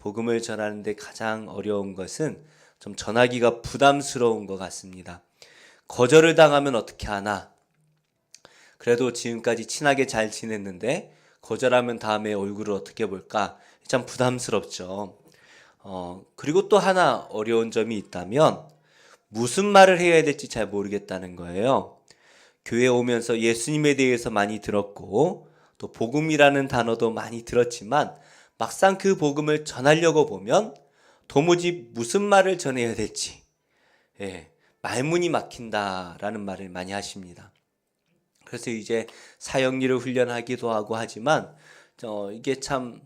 복음을 전하는데 가장 어려운 것은 좀 전하기가 부담스러운 것 같습니다. 거절을 당하면 어떻게 하나? 그래도 지금까지 친하게 잘 지냈는데 거절하면 다음에 얼굴을 어떻게 볼까? 참 부담스럽죠. 그리고 또 하나 어려운 점이 있다면 무슨 말을 해야 될지 잘 모르겠다는 거예요. 교회 오면서 예수님에 대해서 많이 들었고 또 복음이라는 단어도 많이 들었지만 막상 그 복음을 전하려고 보면 도무지 무슨 말을 전해야 될지 말문이 막힌다라는 말을 많이 하십니다. 그래서 이제 사역리를 훈련하기도 하고 하지만 이게 참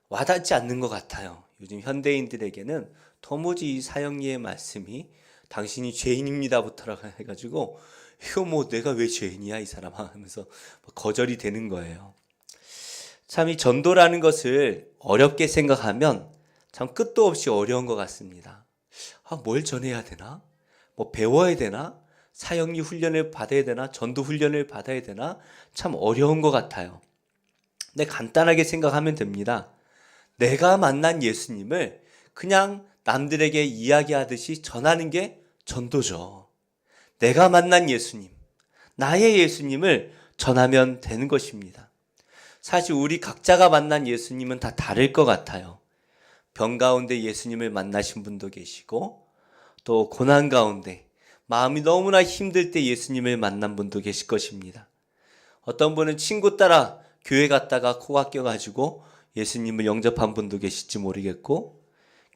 와닿지 않는 것 같아요. 요즘 현대인들에게는 도무지 이 사역리의 말씀이 당신이 죄인입니다부터 해가지고 이거 뭐 내가 왜 죄인이야 이 사람아 하면서 거절이 되는 거예요. 참 이 전도라는 것을 어렵게 생각하면 참 끝도 없이 어려운 것 같습니다. 뭘 전해야 되나? 뭐 배워야 되나? 사역리 훈련을 받아야 되나? 전도 훈련을 받아야 되나? 참 어려운 것 같아요. 근데 간단하게 생각하면 됩니다. 내가 만난 예수님을 그냥 남들에게 이야기하듯이 전하는 게 전도죠. 내가 만난 예수님, 나의 예수님을 전하면 되는 것입니다. 사실 우리 각자가 만난 예수님은 다 다를 것 같아요. 병 가운데 예수님을 만나신 분도 계시고 또 고난 가운데 마음이 너무나 힘들 때 예수님을 만난 분도 계실 것입니다. 어떤 분은 친구 따라 교회 갔다가 코가 껴가지고 예수님을 영접한 분도 계실지 모르겠고,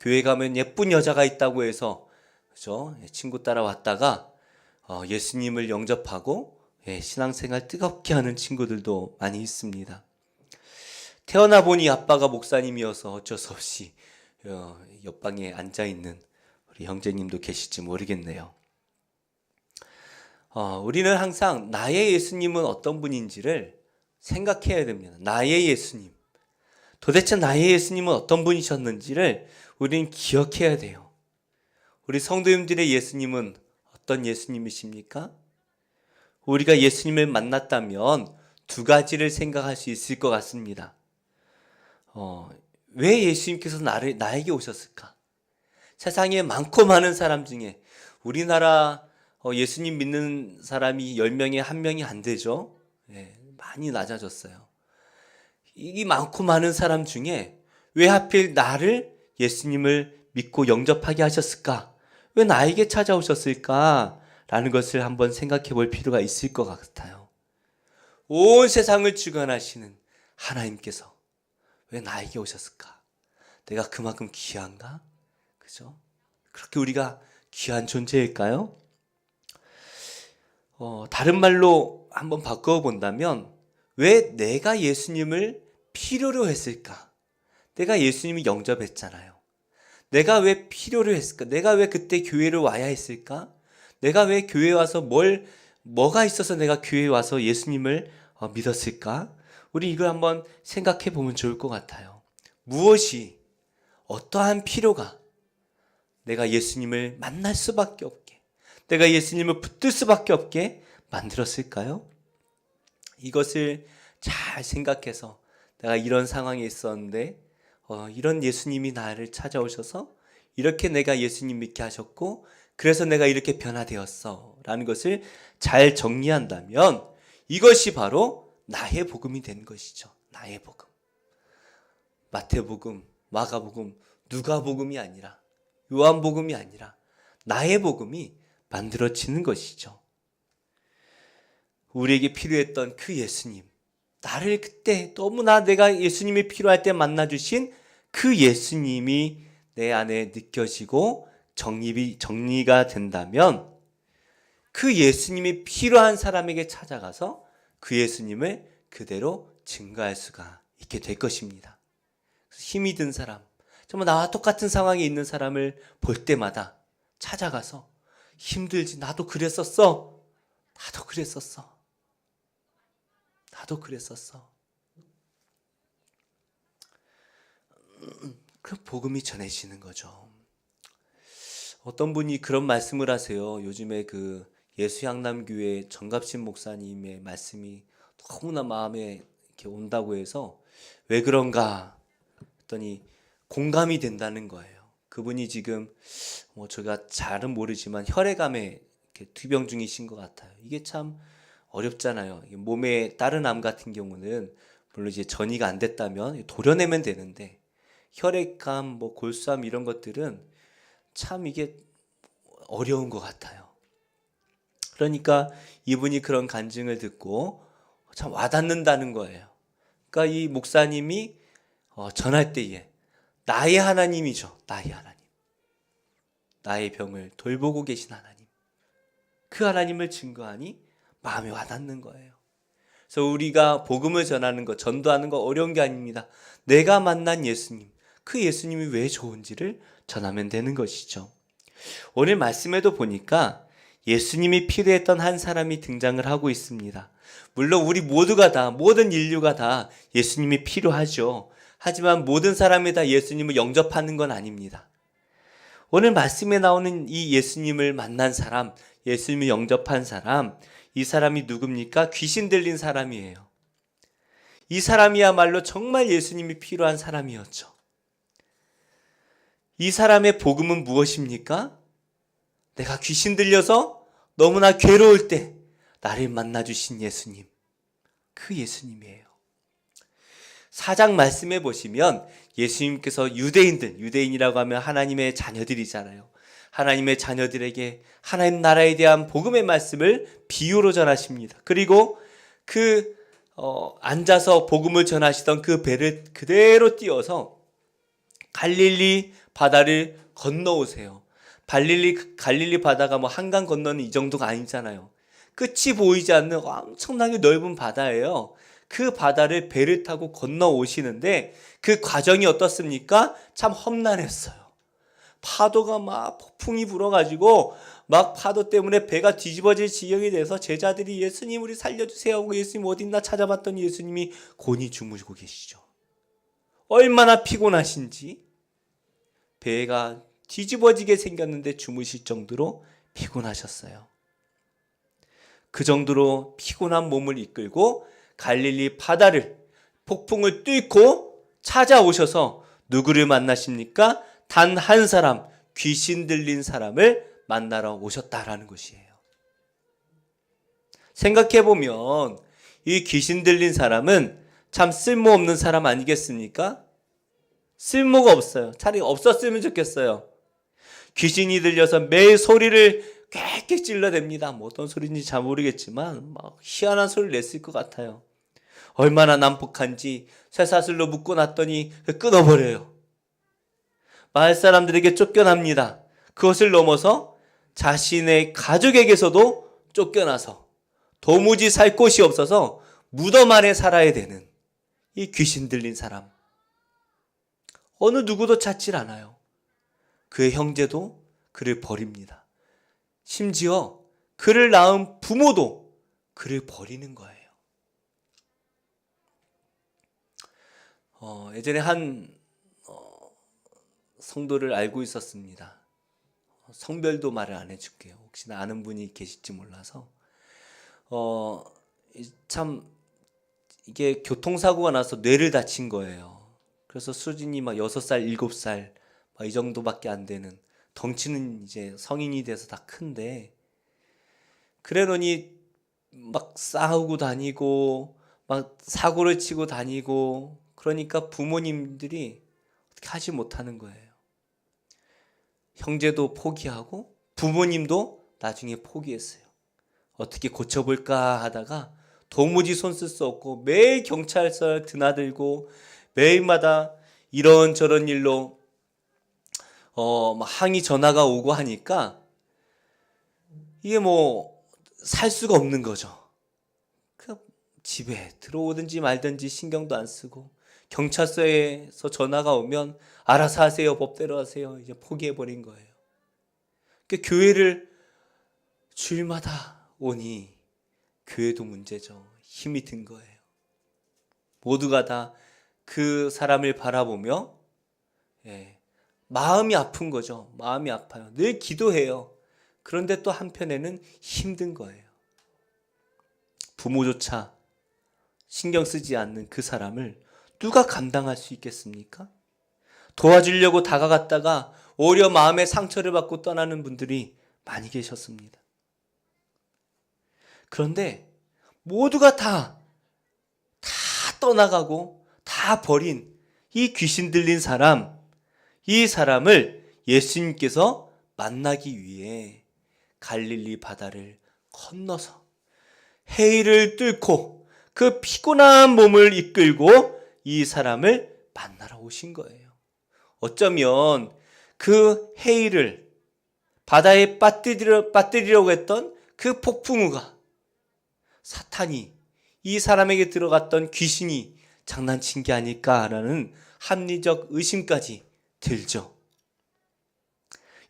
교회 가면 예쁜 여자가 있다고 해서 그죠? 친구 따라 왔다가 예수님을 영접하고 신앙생활 뜨겁게 하는 친구들도 많이 있습니다. 태어나 보니 아빠가 목사님이어서 어쩔 수 없이 옆방에 앉아있는 우리 형제님도 계실지 모르겠네요. 우리는 항상 나의 예수님은 어떤 분인지를 생각해야 됩니다. 나의 예수님. 도대체 나의 예수님은 어떤 분이셨는지를 우리는 기억해야 돼요. 우리 성도님들의 예수님은 어떤 예수님이십니까? 우리가 예수님을 만났다면 두 가지를 생각할 수 있을 것 같습니다. 왜 예수님께서 나에게 오셨을까? 세상에 많고 많은 사람 중에 우리나라 예수님 믿는 사람이 10명에 1명이 안 되죠. 많이 낮아졌어요. 이 많고 많은 사람 중에 왜 하필 나를 예수님을 믿고 영접하게 하셨을까? 왜 나에게 찾아오셨을까? 라는 것을 한번 생각해 볼 필요가 있을 것 같아요. 온 세상을 주관하시는 하나님께서 왜 나에게 오셨을까? 내가 그만큼 귀한가? 그죠? 그렇게 우리가 귀한 존재일까요? 다른 말로 한번 바꿔 본다면 왜 내가 예수님을 필요로 했을까? 내가 예수님을 영접했잖아요. 내가 왜 필요로 했을까? 내가 왜 그때 교회를 와야 했을까? 내가 왜 교회에 와서 뭐가 있어서 내가 교회에 와서 예수님을 믿었을까? 우리 이걸 한번 생각해 보면 좋을 것 같아요. 무엇이, 어떠한 필요가 내가 예수님을 만날 수밖에 없게, 내가 예수님을 붙들 수밖에 없게 만들었을까요? 이것을 잘 생각해서 내가 이런 상황에 있었는데 이런 예수님이 나를 찾아오셔서 이렇게 내가 예수님 믿게 하셨고 그래서 내가 이렇게 변화되었어 라는 것을 잘 정리한다면 이것이 바로 나의 복음이 되는 것이죠. 나의 복음. 마태복음, 마가복음, 누가복음이 아니라 요한복음이 아니라 나의 복음이 만들어지는 것이죠. 우리에게 필요했던 그 예수님, 나를 그때 너무나 내가 예수님이 필요할 때 만나주신 그 예수님이 내 안에 느껴지고 정리가 된다면 그 예수님이 필요한 사람에게 찾아가서 그 예수님을 그대로 증거할 수가 있게 될 것입니다. 힘이 든 사람, 정말 나와 똑같은 상황에 있는 사람을 볼 때마다 찾아가서 힘들지, 나도 그랬었어. 나도 그랬었어. 나도 그랬었어. 그 복음이 전해지는 거죠. 어떤 분이 그런 말씀을 하세요. 요즘에 그 예수향남교회 정갑신 목사님의 말씀이 너무나 마음에 이렇게 온다고 해서 왜 그런가 했더니 공감이 된다는 거예요. 그분이 지금 뭐 제가 잘은 모르지만 혈액암에 이렇게 투병 중이신 것 같아요. 이게 참 어렵잖아요. 몸에 다른 암 같은 경우는 물론 이제 전이가 안 됐다면 도려내면 되는데 혈액암, 뭐 골수암 이런 것들은 참 이게 어려운 것 같아요. 그러니까 이분이 그런 간증을 듣고 참 와닿는다는 거예요. 그러니까 이 목사님이 전할 때에 나의 하나님이죠. 나의 하나님. 나의 병을 돌보고 계신 하나님. 그 하나님을 증거하니 마음에 와닿는 거예요. 그래서 우리가 복음을 전하는 것, 전도하는 거 어려운 게 아닙니다. 내가 만난 예수님, 그 예수님이 왜 좋은지를 전하면 되는 것이죠. 오늘 말씀에도 보니까 예수님이 필요했던 한 사람이 등장을 하고 있습니다. 물론 우리 모두가 다, 모든 인류가 다 예수님이 필요하죠. 하지만 모든 사람이 다 예수님을 영접하는 건 아닙니다. 오늘 말씀에 나오는 이 예수님을 만난 사람, 예수님을 영접한 사람, 이 사람이 누굽니까? 귀신 들린 사람이에요. 이 사람이야말로 정말 예수님이 필요한 사람이었죠. 이 사람의 복음은 무엇입니까? 내가 귀신 들려서 너무나 괴로울 때 나를 만나주신 예수님, 그 예수님이에요. 4장 말씀해 보시면 예수님께서 유대인이라고 하면 하나님의 자녀들이잖아요. 하나님의 자녀들에게 하나님 나라에 대한 복음의 말씀을 비유로 전하십니다. 그리고 앉아서 복음을 전하시던 그 배를 그대로 띄워서 갈릴리 바다를 건너오세요. 갈릴리 바다가 뭐 한강 건너는 이 정도가 아니잖아요. 끝이 보이지 않는 엄청나게 넓은 바다예요. 그 바다를 배를 타고 건너오시는데 그 과정이 어떻습니까? 참 험난했어요. 파도가 막 폭풍이 불어가지고 막 파도 때문에 배가 뒤집어질 지경이 돼서 제자들이 예수님 우리 살려주세요 하고 예수님 어딨나 찾아봤더니 예수님이 곤히 주무시고 계시죠. 얼마나 피곤하신지 배가 뒤집어지게 생겼는데 주무실 정도로 피곤하셨어요. 그 정도로 피곤한 몸을 이끌고 갈릴리 바다를 폭풍을 뚫고 찾아오셔서 누구를 만나십니까? 단 한 사람, 귀신 들린 사람을 만나러 오셨다라는 것이에요. 생각해보면 이 귀신 들린 사람은 참 쓸모없는 사람 아니겠습니까? 쓸모가 없어요. 차라리 없었으면 좋겠어요. 귀신이 들려서 매일 소리를 꽥꽥 찔러댑니다. 뭐 어떤 소리인지 잘 모르겠지만 막 희한한 소리를 냈을 것 같아요. 얼마나 난폭한지 쇠사슬로 묶어놨더니 끊어버려요. 마을 사람들에게 쫓겨납니다. 그것을 넘어서 자신의 가족에게서도 쫓겨나서 도무지 살 곳이 없어서 무덤 안에 살아야 되는 이 귀신 들린 사람. 어느 누구도 찾질 않아요. 그의 형제도 그를 버립니다. 심지어 그를 낳은 부모도 그를 버리는 거예요. 예전에 한 성도를 알고 있었습니다. 성별도 말을 안 해줄게요. 혹시나 아는 분이 계실지 몰라서. 참 이게 교통사고가 나서 뇌를 다친 거예요. 그래서 수준이 막 6살, 7살 이 정도밖에 안 되는, 덩치는 이제 성인이 돼서 다 큰데, 그러더니 막 싸우고 다니고 막 사고를 치고 다니고, 그러니까 부모님들이 어떻게 하지 못하는 거예요. 형제도 포기하고 부모님도 나중에 포기했어요. 어떻게 고쳐볼까 하다가 도무지 손 쓸 수 없고 매일 경찰서에 드나들고 매일마다 이런저런 일로 항의 전화가 오고 하니까 이게 뭐 살 수가 없는 거죠. 그냥 집에 들어오든지 말든지 신경도 안 쓰고, 경찰서에서 전화가 오면 알아서 하세요, 법대로 하세요, 이제 포기해버린 거예요. 그러니까 교회를 주일마다 오니 교회도 문제죠. 힘이 든 거예요. 모두가 다 그 사람을 바라보며 마음이 아픈 거죠. 마음이 아파요. 늘 기도해요. 그런데 또 한편에는 힘든 거예요. 부모조차 신경 쓰지 않는 그 사람을 누가 감당할 수 있겠습니까? 도와주려고 다가갔다가 오히려 마음의 상처를 받고 떠나는 분들이 많이 계셨습니다. 그런데 모두가 다 떠나가고 다 버린 이 귀신 들린 사람, 이 사람을 예수님께서 만나기 위해 갈릴리 바다를 건너서 해일을 뚫고 그 피곤한 몸을 이끌고 이 사람을 만나러 오신 거예요. 어쩌면 그 해일을 바다에 빠뜨리려고 했던 그 폭풍우가 사탄이 이 사람에게 들어갔던 귀신이 장난친 게 아닐까라는 합리적 의심까지 들죠.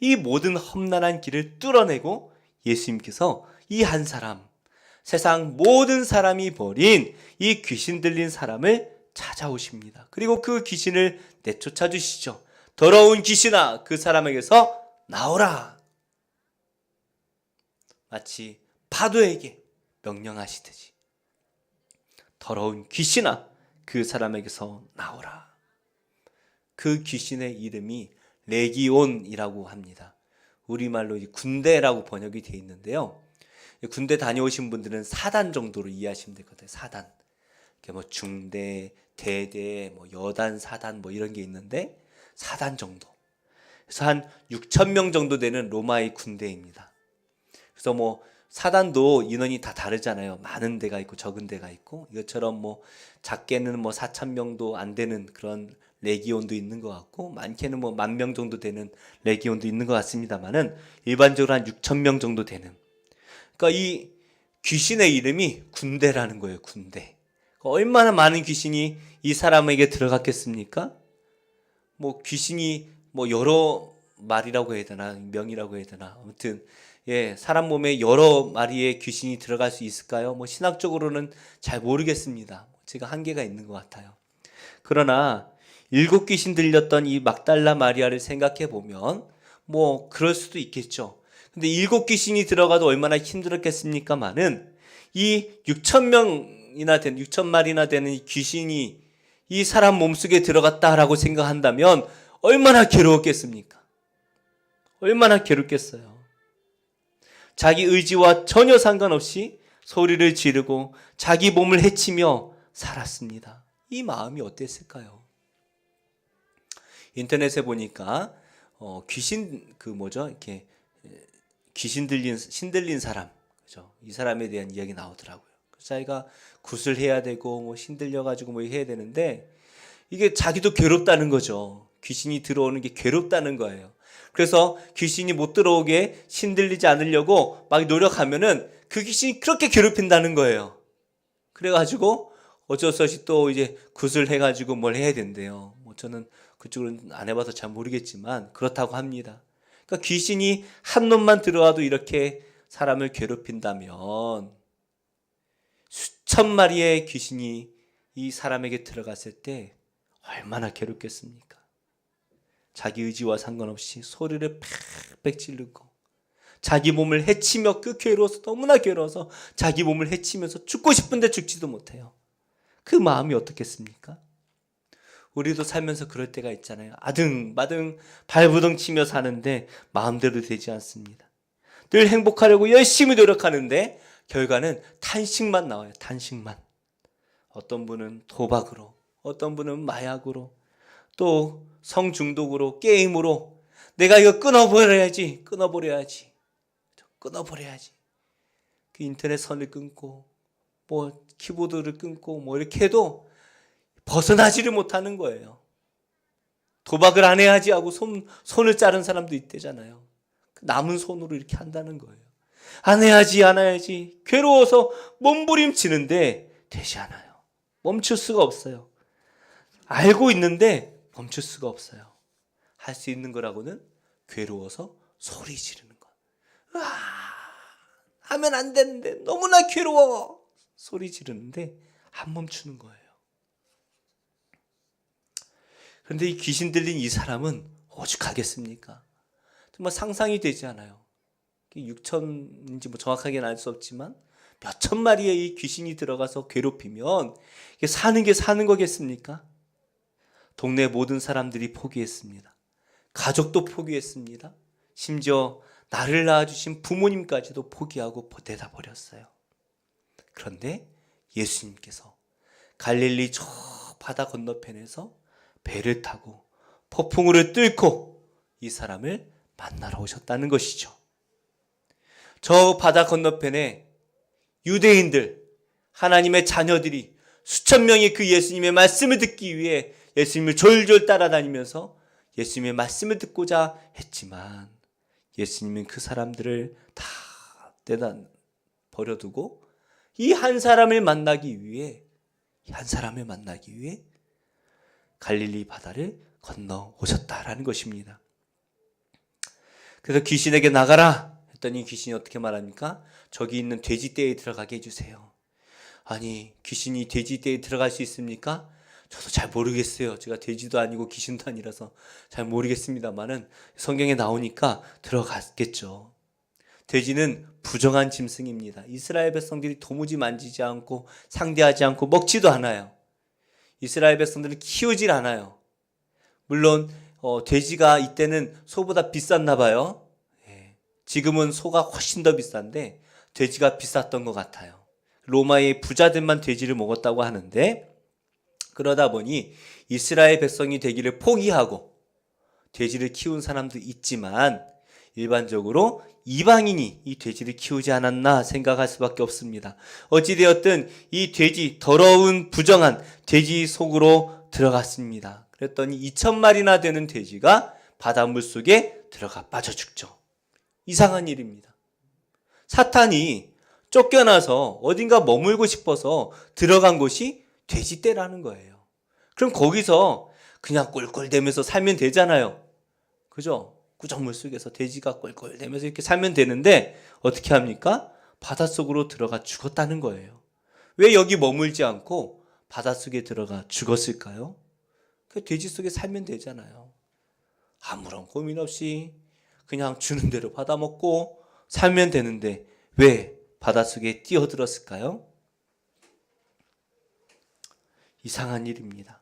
이 모든 험난한 길을 뚫어내고 예수님께서 이 한 사람, 세상 모든 사람이 버린 이 귀신 들린 사람을 찾아오십니다. 그리고 그 귀신을 내쫓아 주시죠. 더러운 귀신아, 그 사람에게서 나오라. 마치 파도에게 명령하시듯이 더러운 귀신아, 그 사람에게서 나오라. 그 귀신의 이름이 레기온이라고 합니다. 우리말로 군대라고 번역이 되어 있는데요. 군대 다녀오신 분들은 사단 정도로 이해하시면 되거든요. 사단. 뭐 중대, 대대, 뭐 여단, 사단 뭐 이런 게 있는데 사단 정도. 그래서 한 6천 명 정도 되는 로마의 군대입니다. 그래서 뭐 사단도 인원이 다 다르잖아요. 많은 데가 있고 적은 데가 있고, 이것처럼 뭐 작게는 뭐 4천 명도 안 되는 그런 레기온도 있는 것 같고, 많게는 뭐 10,000명 정도 되는 레기온도 있는 것 같습니다만은 일반적으로 한 6천 명 정도 되는. 그러니까 이 귀신의 이름이 군대라는 거예요. 군대. 얼마나 많은 귀신이 이 사람에게 들어갔겠습니까? 뭐 귀신이 뭐 여러 마리라고 해야 되나, 명이라고 해야 되나, 아무튼 사람 몸에 여러 마리의 귀신이 들어갈 수 있을까요? 뭐 신학적으로는 잘 모르겠습니다. 제가 한계가 있는 것 같아요. 그러나 7 귀신 들렸던 이 막달라 마리아를 생각해 보면 뭐 그럴 수도 있겠죠. 근데 7 귀신이 들어가도 얼마나 힘들었겠습니까마는 이 6천 마리나 되는 이 귀신이 이 사람 몸속에 들어갔다라고 생각한다면 얼마나 괴로웠겠습니까? 얼마나 괴롭겠어요. 자기 의지와 전혀 상관없이 소리를 지르고 자기 몸을 해치며 살았습니다. 이 마음이 어땠을까요? 인터넷에 보니까 귀신 이렇게 귀신 들린 신들린 사람, 그죠? 이 사람에 대한 이야기 나오더라고요. 자기가 굿을 해야 되고 뭐 신들려 가지고 뭐 해야 되는데 이게 자기도 괴롭다는 거죠. 귀신이 들어오는 게 괴롭다는 거예요. 그래서 귀신이 못 들어오게 신들리지 않으려고 막 노력하면은 그 귀신이 그렇게 괴롭힌다는 거예요. 그래가지고 어쩔 수 없이 또 이제 굿을 해가지고 뭘 해야 된대요. 뭐 저는 그쪽은 안 해봐서 잘 모르겠지만 그렇다고 합니다. 그러니까 귀신이 한 놈만 들어와도 이렇게 사람을 괴롭힌다면 수천 마리의 귀신이 이 사람에게 들어갔을 때 얼마나 괴롭겠습니까? 자기 의지와 상관없이 소리를 팩팩 지르고 자기 몸을 해치며 너무나 괴로워서 자기 몸을 해치면서 죽고 싶은데 죽지도 못해요. 그 마음이 어떻겠습니까? 우리도 살면서 그럴 때가 있잖아요. 아등바등 발부둥 치며 사는데 마음대로 되지 않습니다. 늘 행복하려고 열심히 노력하는데 결과는 탄식만 나와요. 탄식만. 어떤 분은 도박으로, 어떤 분은 마약으로, 또 성중독으로, 게임으로 내가 이거 끊어버려야지. 그 인터넷 선을 끊고 뭐 키보드를 끊고 뭐 이렇게 해도 벗어나지를 못하는 거예요. 도박을 안 해야지 하고 손을 자른 사람도 있대잖아요. 남은 손으로 이렇게 한다는 거예요. 안 해야지 괴로워서 몸부림치는데 되지 않아요. 멈출 수가 없어요. 알고 있는데 멈출 수가 없어요. 할 수 있는 거라고는 괴로워서 소리 지르는 거. 하면 안 되는데 너무나 괴로워. 소리 지르는데 안 멈추는 거예요. 그런데 이 귀신 들린 이 사람은 오죽하겠습니까? 정말 상상이 되지 않아요. 6천인지 뭐 정확하게는 알 수 없지만 몇 천 마리의 이 귀신이 들어가서 괴롭히면 이게 사는 게 사는 거겠습니까? 동네 모든 사람들이 포기했습니다. 가족도 포기했습니다. 심지어 나를 낳아주신 부모님까지도 포기하고 내다버렸어요. 그런데 예수님께서 갈릴리 저 바다 건너편에서 배를 타고 폭풍우를 뚫고 이 사람을 만나러 오셨다는 것이죠. 저 바다 건너편에 유대인들, 하나님의 자녀들이 수천 명이 그 예수님의 말씀을 듣기 위해 예수님을 졸졸 따라다니면서 예수님의 말씀을 듣고자 했지만 예수님은 그 사람들을 다 내다 버려두고 이 한 사람을 만나기 위해 갈릴리 바다를 건너 오셨다라는 것입니다. 그래서 귀신에게 나가라 했더니 귀신이 어떻게 말합니까? 저기 있는 돼지떼에 들어가게 해주세요. 아니, 귀신이 돼지떼에 들어갈 수 있습니까? 저도 잘 모르겠어요. 제가 돼지도 아니고 귀신도 아니라서 잘 모르겠습니다만은 성경에 나오니까 들어갔겠죠. 돼지는 부정한 짐승입니다. 이스라엘 백성들이 도무지 만지지 않고 상대하지 않고 먹지도 않아요. 이스라엘 백성들은 키우질 않아요. 물론 돼지가 이때는 소보다 비쌌나 봐요. 지금은 소가 훨씬 더 비싼데 돼지가 비쌌던 것 같아요. 로마의 부자들만 돼지를 먹었다고 하는데, 그러다 보니 이스라엘 백성이 되기를 포기하고 돼지를 키운 사람도 있지만 일반적으로 이방인이 이 돼지를 키우지 않았나 생각할 수밖에 없습니다. 어찌되었든 이 돼지, 더러운 부정한 돼지 속으로 들어갔습니다. 그랬더니 2,000마리나 되는 돼지가 바닷물 속에 들어가 빠져 죽죠. 이상한 일입니다. 사탄이 쫓겨나서 어딘가 머물고 싶어서 들어간 곳이 돼지떼라는 거예요. 그럼 거기서 그냥 꼴꼴대면서 살면 되잖아요. 그죠? 구정물 속에서 돼지가 꼴꼴대면서 이렇게 살면 되는데 어떻게 합니까? 바닷속으로 들어가 죽었다는 거예요. 왜 여기 머물지 않고 바닷속에 들어가 죽었을까요? 그 돼지 속에 살면 되잖아요. 아무런 고민 없이 그냥 주는 대로 받아먹고 살면 되는데 왜 바닷속에 뛰어들었을까요? 이상한 일입니다.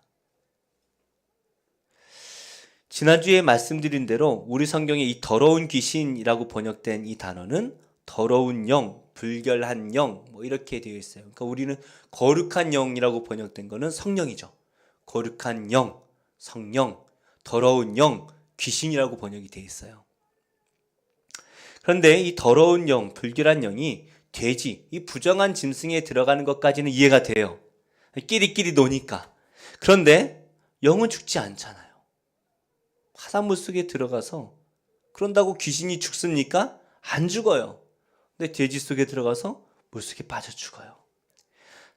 지난주에 말씀드린 대로 우리 성경에 이 더러운 귀신이라고 번역된 이 단어는 더러운 영, 불결한 영, 이렇게 되어 있어요. 그러니까 우리는 거룩한 영이라고 번역된 거는 성령이죠. 거룩한 영, 성령, 더러운 영, 귀신이라고 번역이 되어 있어요. 그런데 이 더러운 영, 불결한 영이 돼지, 이 부정한 짐승에 들어가는 것까지는 이해가 돼요. 끼리끼리 노니까. 그런데 영은 죽지 않잖아요. 바닷물 속에 들어가서 그런다고 귀신이 죽습니까? 안 죽어요. 근데 돼지 속에 들어가서 물속에 빠져 죽어요.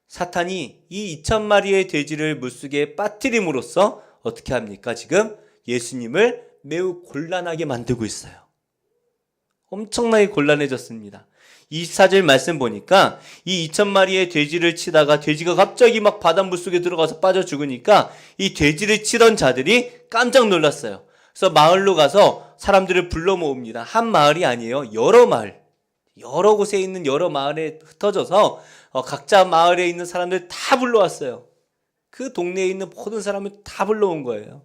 사탄이 이 2,000마리의 돼지를 물속에 빠뜨림으로써 어떻게 합니까? 지금 예수님을 매우 곤란하게 만들고 있어요. 엄청나게 곤란해졌습니다. 24절 말씀 보니까 이 2,000마리의 돼지를 치다가 돼지가 갑자기 막 바닷물 속에 들어가서 빠져 죽으니까 이 돼지를 치던 자들이 깜짝 놀랐어요. 그래서 마을로 가서 사람들을 불러 모읍니다. 한 마을이 아니에요. 여러 마을. 여러 곳에 있는 여러 마을에 흩어져서 각자 마을에 있는 사람들 다 불러왔어요. 그 동네에 있는 모든 사람을 다 불러온 거예요.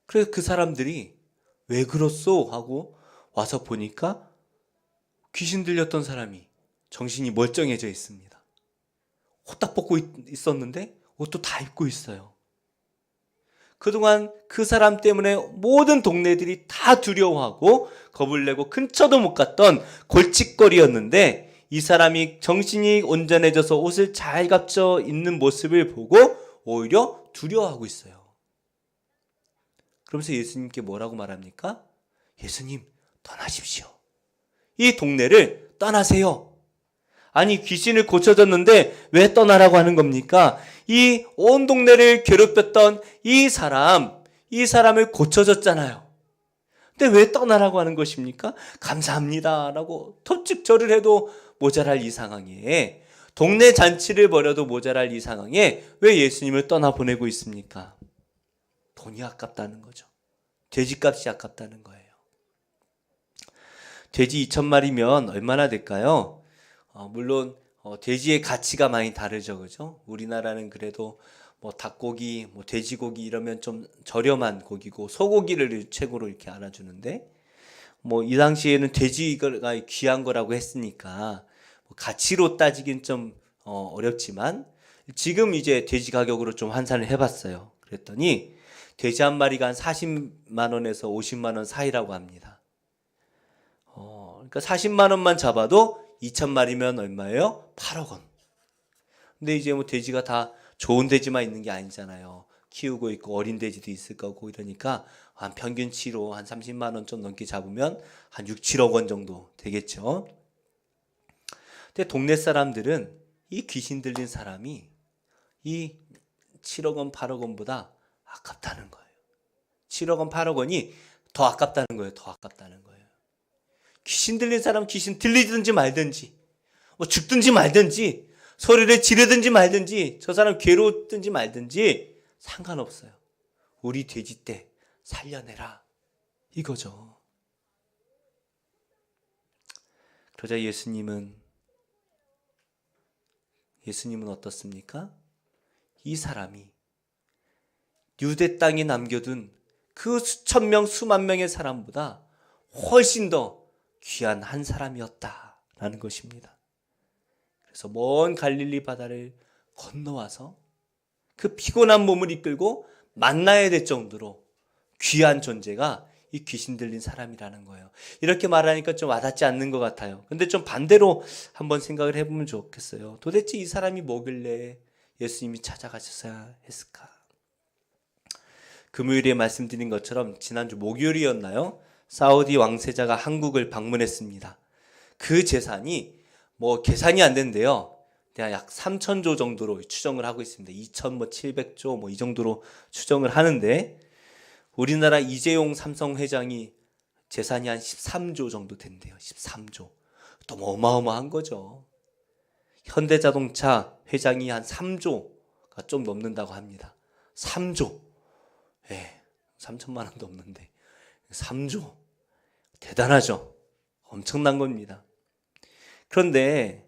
그래서 그 사람들이 왜 그렇소? 하고 와서 보니까 귀신 들렸던 사람이 정신이 멀쩡해져 있습니다. 호딱 벗고 있었는데 옷도 다 입고 있어요. 그동안 그 사람 때문에 모든 동네들이 다 두려워하고 겁을 내고 근처도 못 갔던 골칫거리였는데 이 사람이 정신이 온전해져서 옷을 잘 갖춰 입는 모습을 보고 오히려 두려워하고 있어요. 그러면서 예수님께 뭐라고 말합니까? 예수님, 떠나십시오. 이 동네를 떠나세요. 아니, 귀신을 고쳐줬는데 왜 떠나라고 하는 겁니까? 이 온 동네를 괴롭혔던 이 사람을 고쳐줬잖아요. 근데 왜 떠나라고 하는 것입니까? 감사합니다 라고 톱죽절을 해도 모자랄 이 상황에, 동네 잔치를 벌여도 모자랄 이 상황에 왜 예수님을 떠나보내고 있습니까? 돈이 아깝다는 거죠. 돼지값이 아깝다는 거예요. 돼지 2,000마리면 얼마나 될까요? 물론 돼지의 가치가 많이 다르죠, 그죠? 우리나라는 그래도 뭐 닭고기, 뭐 돼지고기 이러면 좀 저렴한 고기고 소고기를 최고로 이렇게 알아주는데 뭐 이 당시에는 돼지가 귀한 거라고 했으니까 뭐 가치로 따지긴 좀 어렵지만 지금 이제 돼지 가격으로 좀 환산을 해봤어요. 그랬더니 돼지 한 마리가 한 40만 원에서 50만 원 사이라고 합니다. 그러니까 40만 원만 잡아도 2,000마리면 얼마예요? 8억 원. 근데 이제 뭐 돼지가 다 좋은 돼지만 있는 게 아니잖아요. 키우고 있고 어린 돼지도 있을 거고 이러니까 한 평균치로 한 30만 원 좀 넘게 잡으면 한 6, 7억 원 정도 되겠죠. 근데 동네 사람들은 이 귀신 들린 사람이 이 7억 원, 8억 원보다 아깝다는 거예요. 7억 원, 8억 원이 더 아깝다는 거예요. 더 아깝다는 거예요. 귀신 들린 사람 귀신 들리든지 말든지 뭐 죽든지 말든지 소리를 지르든지 말든지 저 사람 괴롭든지 말든지 상관없어요. 우리 돼지 떼 살려내라 이거죠. 그러자 예수님은 어떻습니까? 이 사람이 유대 땅에 남겨둔 그 수천 명 수만 명의 사람보다 훨씬 더 귀한 한 사람이었다라는 것입니다. 그래서 먼 갈릴리 바다를 건너와서 그 피곤한 몸을 이끌고 만나야 될 정도로 귀한 존재가 이 귀신 들린 사람이라는 거예요. 이렇게 말하니까 좀 와닿지 않는 것 같아요. 근데 좀 반대로 한번 생각을 해보면 좋겠어요. 도대체 이 사람이 뭐길래 예수님이 찾아가셨어야 했을까? 금요일에 말씀드린 것처럼 지난주 목요일이었나요? 사우디 왕세자가 한국을 방문했습니다. 그 재산이 뭐 계산이 안 된대요. 약 3,000조 정도로 추정을 하고 있습니다. 2,700조 뭐 이 정도로 추정을 하는데 우리나라 이재용 삼성 회장이 재산이 한 13조 정도 된대요. 13조. 또 어마어마한 거죠. 현대자동차 회장이 한 3조가 좀 넘는다고 합니다. 3조. 예, 3천만 원도 없는데 3조. 대단하죠. 엄청난 겁니다. 그런데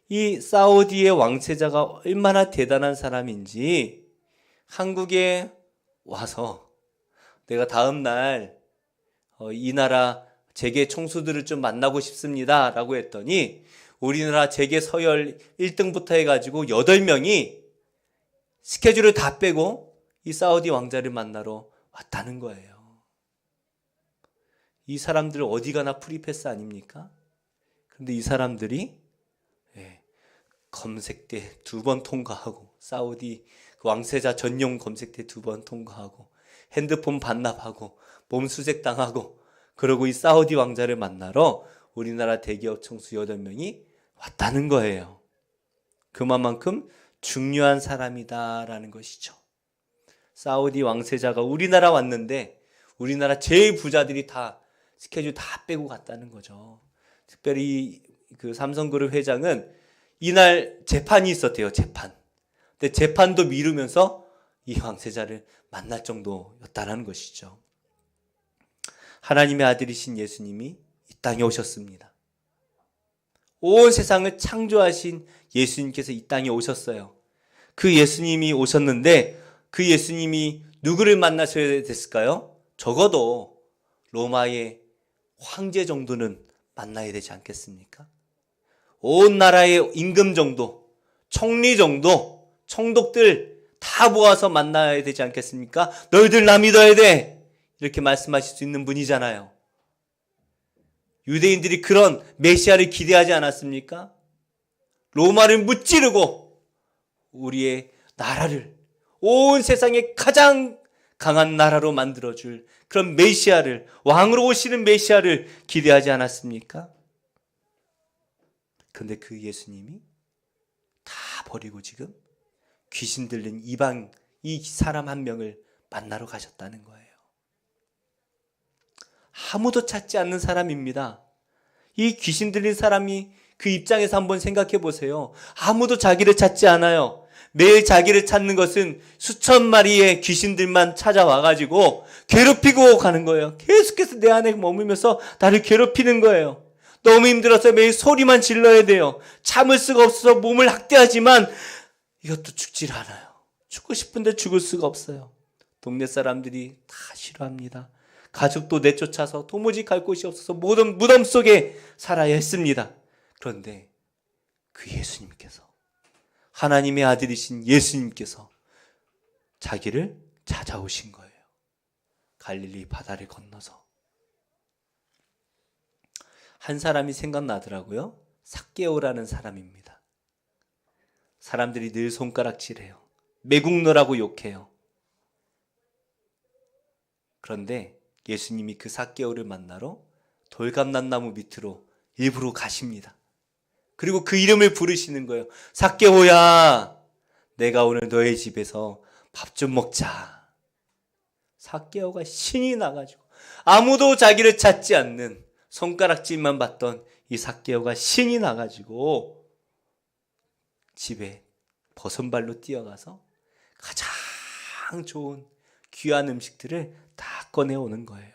이 사우디의 왕세자가 얼마나 대단한 사람인지 한국에 와서 내가 다음 날 이 나라 재계 총수들을 좀 만나고 싶습니다 라고 했더니 우리나라 재계 서열 1등부터 해가지고 8명이 스케줄을 다 빼고 이 사우디 왕자를 만나러 왔다는 거예요. 이 사람들 어디 가나 프리패스 아닙니까? 그런데 이 사람들이 검색대 2번 통과하고 사우디 그 왕세자 전용 검색대 2번 통과하고 핸드폰 반납하고 몸수색 당하고 그러고 이 사우디 왕자를 만나러 우리나라 대기업 총수 8명이 왔다는 거예요. 그만큼 중요한 사람이다라는 것이죠. 사우디 왕세자가 우리나라 왔는데 우리나라 제일 부자들이 다 스케줄 다 빼고 갔다는 거죠. 특별히 그 삼성그룹 회장은 이날 재판이 있었대요. 근데 재판도 미루면서 이 왕세자를 만날 정도였다는 것이죠. 하나님의 아들이신 예수님이 이 땅에 오셨습니다. 온 세상을 창조하신 예수님께서 이 땅에 오셨어요. 그 예수님이 오셨는데 그 예수님이 누구를 만나셔야 됐을까요? 적어도 로마의 황제 정도는 만나야 되지 않겠습니까? 온 나라의 임금 정도, 총리 정도, 총독들 다 모아서 만나야 되지 않겠습니까? 너희들 나 믿어야 돼! 이렇게 말씀하실 수 있는 분이잖아요. 유대인들이 그런 메시아를 기대하지 않았습니까? 로마를 무찌르고 우리의 나라를 온 세상에 가장 강한 나라로 만들어줄 그런 메시아를, 왕으로 오시는 메시아를 기대하지 않았습니까? 그런데 그 예수님이 다 버리고 지금 귀신 들린 이방 이 사람 한 명을 만나러 가셨다는 거예요. 아무도 찾지 않는 사람입니다. 이 귀신 들린 사람이 그 입장에서 한번 생각해 보세요. 아무도 자기를 찾지 않아요. 매일 자기를 찾는 것은 수천 마리의 귀신들만 찾아와가지고 괴롭히고 가는 거예요. 계속해서 내 안에 머물면서 나를 괴롭히는 거예요. 너무 힘들어서 매일 소리만 질러야 돼요. 참을 수가 없어서 몸을 학대하지만 이것도 죽질 않아요. 죽고 싶은데 죽을 수가 없어요. 동네 사람들이 다 싫어합니다. 가족도 내쫓아서 도무지 갈 곳이 없어서 모든 무덤 속에 살아야 했습니다. 그런데 그 예수님께서, 하나님의 아들이신 예수님께서 자기를 찾아오신 거예요. 갈릴리 바다를 건너서. 한 사람이 생각나더라고요. 삭개오라는 사람입니다. 사람들이 늘 손가락질해요. 매국노라고 욕해요. 그런데 예수님이 그 삭개오를 만나러 돌감람나무 밑으로 일부러 가십니다. 그리고 그 이름을 부르시는 거예요. 삭개오야, 내가 오늘 너의 집에서 밥 좀 먹자. 삭개오가 신이 나가지고, 아무도 자기를 찾지 않는 손가락질만 받던 이 삭개오가 신이 나가지고 집에 버선발로 뛰어가서 가장 좋은 귀한 음식들을 다 꺼내오는 거예요.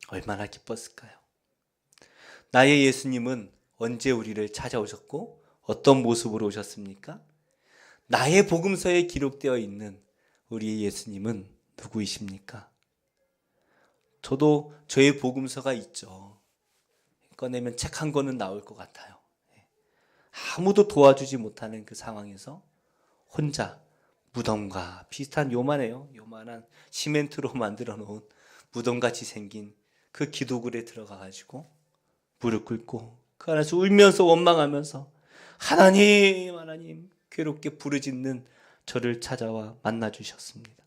얼마나 기뻤을까요? 나의 예수님은 언제 우리를 찾아오셨고 어떤 모습으로 오셨습니까? 나의 복음서에 기록되어 있는 우리의 예수님은 누구이십니까? 저도 저의 복음서가 있죠. 꺼내면 책 한 권은 나올 것 같아요. 아무도 도와주지 못하는 그 상황에서 혼자 무덤과 비슷한 요만한 시멘트로 만들어 놓은 무덤같이 생긴 그 기도굴에 들어가 가지고 무릎 꿇고 그 안에서 울면서 원망하면서 하나님 괴롭게 부르짖는 저를 찾아와 만나 주셨습니다.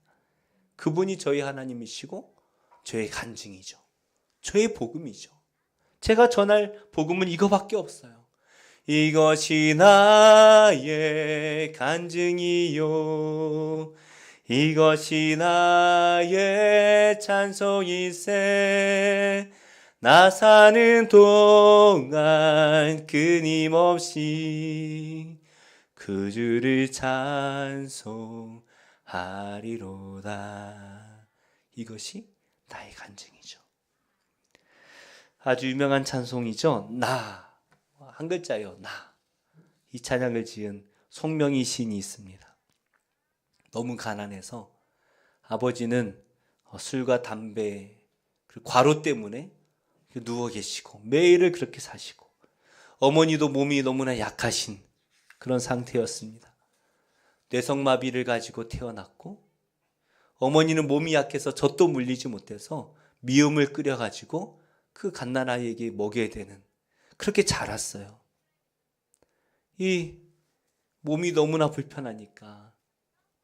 그분이 저희 하나님이시고 저의 간증이죠. 저의 복음이죠. 제가 전할 복음은 이거밖에 없어요. 이것이 나의 간증이요, 이것이 나의 찬송일세. 나 사는 동안 끊임없이 그 주를 찬송하리로다. 이것이 나의 간증이죠. 아주 유명한 찬송이죠. 나, 한 글자예요. 나. 이 찬양을 지은 송명희 시인이 있습니다. 너무 가난해서 아버지는 술과 담배 그리고 과로 때문에 누워 계시고 매일을 그렇게 사시고, 어머니도 몸이 너무나 약하신 그런 상태였습니다. 뇌성마비를 가지고 태어났고, 어머니는 몸이 약해서 젖도 물리지 못해서 미음을 끓여가지고 그 갓난아이에게 먹여야 되는, 그렇게 자랐어요. 이 몸이 너무나 불편하니까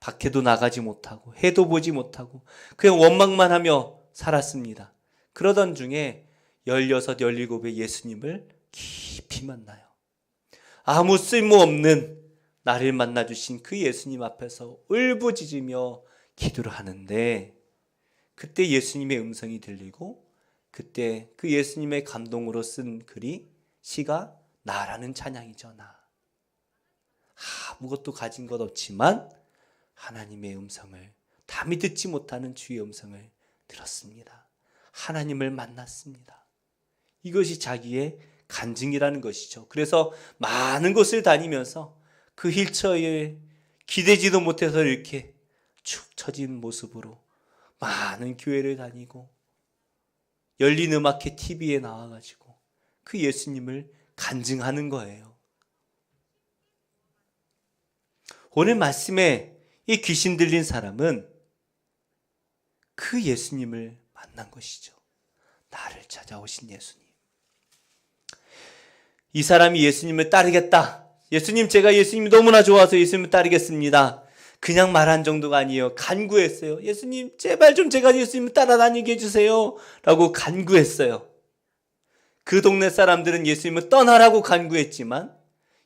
밖에도 나가지 못하고 해도 보지 못하고 그냥 원망만 하며 살았습니다. 그러던 중에 16, 17의 예수님을 깊이 만나요. 아무 쓸모없는 나를 만나주신 그 예수님 앞에서 울부짖으며 기도를 하는데, 그때 예수님의 음성이 들리고, 그때 그 예수님의 감동으로 쓴 글이, 시가 나라는 찬양이죠. 나. 아무것도 가진 것 없지만 하나님의 음성을, 담이 듣지 못하는 주의 음성을 들었습니다. 하나님을 만났습니다. 이것이 자기의 간증이라는 것이죠. 그래서 많은 곳을 다니면서 그 휠체어에 기대지도 못해서 이렇게 축 처진 모습으로 많은 교회를 다니고, 열린 음악회 TV에 나와가지고 그 예수님을 간증하는 거예요. 오늘 말씀에 이 귀신 들린 사람은 그 예수님을 만난 것이죠. 나를 찾아오신 예수님. 이 사람이 예수님을 따르겠다. 예수님, 제가 예수님이 너무나 좋아서 예수님을 따르겠습니다. 그냥 말한 정도가 아니에요. 간구했어요. 예수님, 제발 좀 제가 예수님을 따라다니게 해주세요. 라고 간구했어요. 그 동네 사람들은 예수님을 떠나라고 간구했지만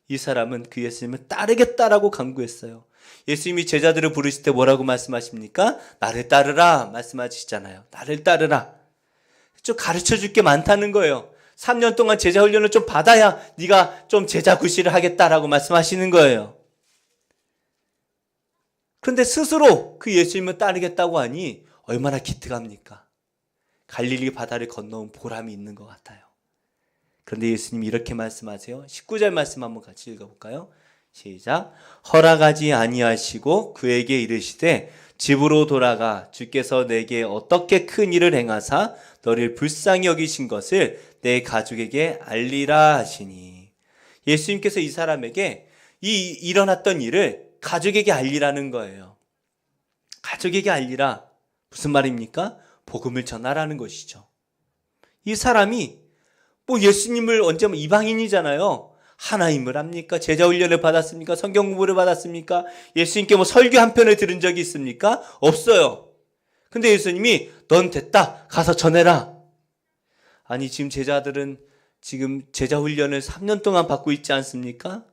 이 사람은 그 예수님을 따르겠다라고 간구했어요. 예수님이 제자들을 부르실 때 뭐라고 말씀하십니까? 나를 따르라 말씀하시잖아요. 나를 따르라. 좀 가르쳐줄 게 많다는 거예요. 3년 동안 제자 훈련을 좀 받아야 네가 좀 제자 구실을 하겠다라고 말씀하시는 거예요. 그런데 스스로 그 예수님을 따르겠다고 하니 얼마나 기특합니까? 갈릴리 바다를 건너온 보람이 있는 것 같아요. 그런데 예수님이 이렇게 말씀하세요. 19절 말씀 한번 같이 읽어볼까요? 시작. 허락하지 아니하시고 그에게 이르시되 집으로 돌아가 주께서 내게 어떻게 큰 일을 행하사 너를 불쌍히 여기신 것을 내 가족에게 알리라 하시니. 예수님께서 이 사람에게 이 일어났던 일을 가족에게 알리라는 거예요. 가족에게 알리라. 무슨 말입니까? 복음을 전하라는 것이죠. 이 사람이 예수님을 언제 이방인이잖아요. 하나님을 압니까? 제자 훈련을 받았습니까? 성경 공부를 받았습니까? 예수님께 설교 한 편을 들은 적이 있습니까? 없어요. 근데 예수님이 넌 됐다. 가서 전해라. 아니 지금 제자들은 지금 제자 훈련을 3년 동안 받고 있지 않습니까?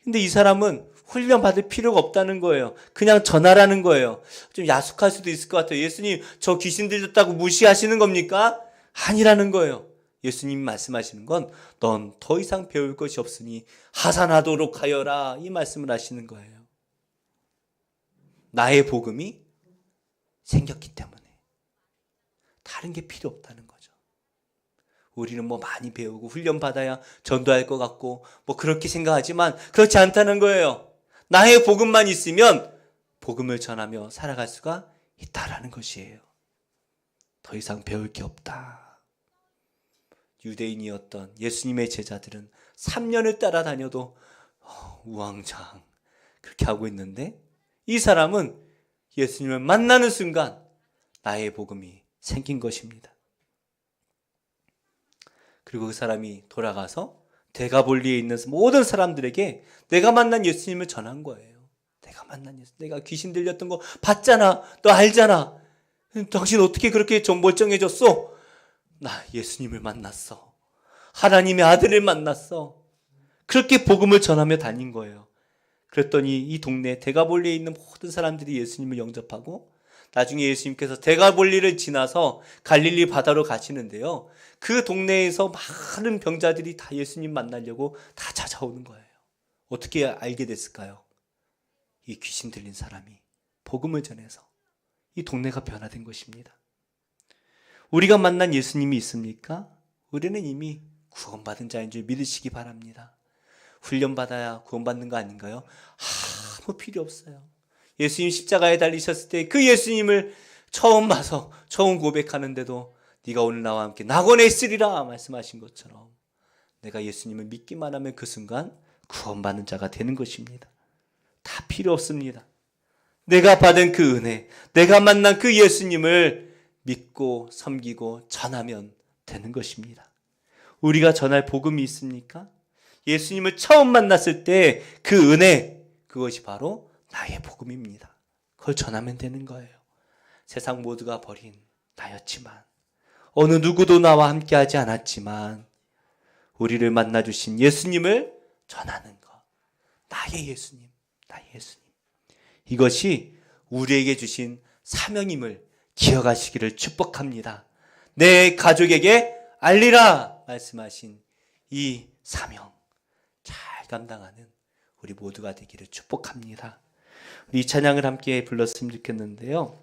근데 이 사람은 훈련 받을 필요가 없다는 거예요. 그냥 전하라는 거예요. 좀 야속할 수도 있을 것 같아요. 예수님 저 귀신 들렸다고 무시하시는 겁니까? 아니라는 거예요. 예수님 말씀하시는 건 넌 더 이상 배울 것이 없으니 하산하도록 하여라, 이 말씀을 하시는 거예요. 나의 복음이 생겼기 때문에 다른 게 필요 없다는 거죠. 우리는 많이 배우고 훈련 받아야 전도할 것 같고 그렇게 생각하지만 그렇지 않다는 거예요. 나의 복음만 있으면 복음을 전하며 살아갈 수가 있다라는 것이에요. 더 이상 배울 게 없다. 유대인이었던 예수님의 제자들은 3년을 따라다녀도 우왕좌왕 그렇게 하고 있는데 이 사람은 예수님을 만나는 순간 나의 복음이 생긴 것입니다. 그리고 그 사람이 돌아가서 대가볼리에 있는 모든 사람들에게 내가 만난 예수님을 전한 거예요. 내가 만난 예수, 내가 귀신 들렸던 거 봤잖아. 너 알잖아. 당신 어떻게 그렇게 멀쩡해졌어? 나 예수님을 만났어. 하나님의 아들을 만났어. 그렇게 복음을 전하며 다닌 거예요. 그랬더니 이 동네 대가볼리에 있는 모든 사람들이 예수님을 영접하고 나중에 예수님께서 대가볼리를 지나서 갈릴리 바다로 가시는데요. 그 동네에서 많은 병자들이 다 예수님 만나려고 다 찾아오는 거예요. 어떻게 알게 됐을까요? 이 귀신 들린 사람이 복음을 전해서 이 동네가 변화된 것입니다. 우리가 만난 예수님이 있습니까? 우리는 이미 구원받은 자인 줄 믿으시기 바랍니다. 훈련받아야 구원받는 거 아닌가요? 아무 필요 없어요. 예수님 십자가에 달리셨을 때 그 예수님을 처음 봐서 처음 고백하는데도 네가 오늘 나와 함께 낙원에 있으리라 말씀하신 것처럼 내가 예수님을 믿기만 하면 그 순간 구원받는 자가 되는 것입니다. 다 필요 없습니다. 내가 받은 그 은혜, 내가 만난 그 예수님을 믿고 섬기고 전하면 되는 것입니다. 우리가 전할 복음이 있습니까? 예수님을 처음 만났을 때 그 은혜, 그것이 바로 나의 복음입니다. 그걸 전하면 되는 거예요. 세상 모두가 버린 나였지만, 어느 누구도 나와 함께하지 않았지만 우리를 만나주신 예수님을 전하는 것. 나의 예수님, 나의 예수님. 이것이 우리에게 주신 사명임을 기억하시기를 축복합니다. 내 가족에게 알리라 말씀하신 이 사명 잘 감당하는 우리 모두가 되기를 축복합니다. 우리 이 찬양을 함께 불렀으면 좋겠는데요.